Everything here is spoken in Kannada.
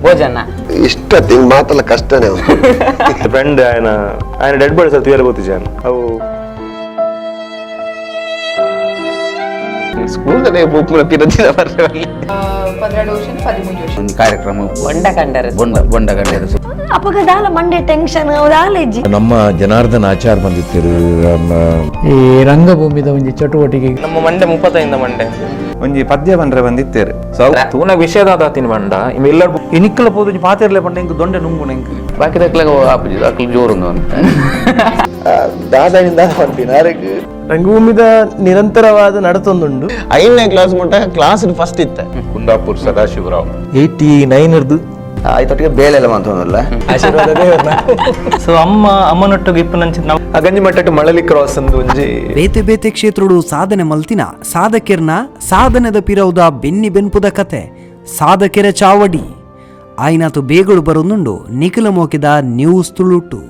ಭೋಜನ ಇಷ್ಟ ತಿಂಗ್ ಮಾತಲ್ಲ ಕಷ್ಟನೇ ಫ್ರೆಂಡ್ ఆయన డెడ్ బాడీస్ తీయాలి పోతిచాను అవు ಸ್ಕೂಲ್ ನೇ ಬುಕ್ ನ ಪಿರದಿನ ಬರ್ರೆ 15 ಟ್ಯೂಷನ್ 13 ಟ್ಯೂಷನ್ ಕಾರ್ಯಕ್ರಮ ಬೊಂಡ ಕಂಡರೆ ಅಪಗದಾಲ ಮಂಡೆ ಟೆನ್ಷನ್ ಅವದಾಲೆಜ್ಜಿ ನಮ್ಮ ಜನಾರ್ದನ ಆಚಾರ ಬಂದಿತ್ತರು ಈ ರಂಗಭೂಮಿದ ಒಂದು ಚಟುವಟಿಕೆ ನಮ್ಮ ಮಂಡೆ 35 ಮಂಡೆ ಒಂಜಿ ಪದ್ಯ ಬಂದ್ರೆ ಬಂದಿತ್ತೇರು ತೂನ ವಿಷಯದ ತಿನ್ ಬಂಡ ಇವೆಲ್ಲರೂ ಎನಿಕ್ಕಲ ಪೋದು ಪಾತೆರ್ಲೆ ಪಂಡ ಇಂಕ ದೊಂಡೆ ನುಂಗು ನೆಂಕು ಬಾಕಿ ದಕ್ಲಾಗ ಆಪುಜಿ ಅಕ್ಲು ಜೋರುಂದು ದಾದಾನಿಂದ ಬರ್ತೀನಿ ರಂಗಭೂಮಿದ ನಿರಂತರವಾದ ನಡತೊಂದುಂಡು 5ನೇ ಕ್ಲಾಸ್ ಮಟ್ಟ ಕ್ಲಾಸ್ ಫಸ್ಟ್ ಇತ್ತೆ ಕುಂದಾಪುರ್ ಸದಾಶಿವರಾವ್ 89 ಇರ್ದು ಆಯ್ತೊಟ್ಟಿಗೆ ಬೇಳೆಲ್ಲ ಮಾತೊಂದಲ್ಲ ಸೊ ಅಮ್ಮನೊಟ್ಟಿಗೆ ಇಪ್ಪನಂಚ ನಾವು ಗಂಜಿ ಮಟ್ಟಕ್ಕೆ ಮಳಲಿ ಕ್ರಾಸ್ ಅಂದು ಒಂಜಿ ಬೇತೆ ಬೇತೆ ಕ್ಷೇತ್ರಡು ಸಾಧನೆ ಮಲ್ತಿನ ಸಾಧಕೆರ್ನ ಸಾಧನೆದ ಪಿರವುದ ಬೆನ್ನಿ ಬೆನ್ಪುದ ಕತೆ ಸಾಧಕೆರ ಚಾವಡಿ ಆಯ್ನಾತು ಬೇಗಡು ಬರೋದುಂಡು ನಿಖಿಲ ಮೋಕಿದ ನ್ಯೂಸ್ ತುಳುಟು.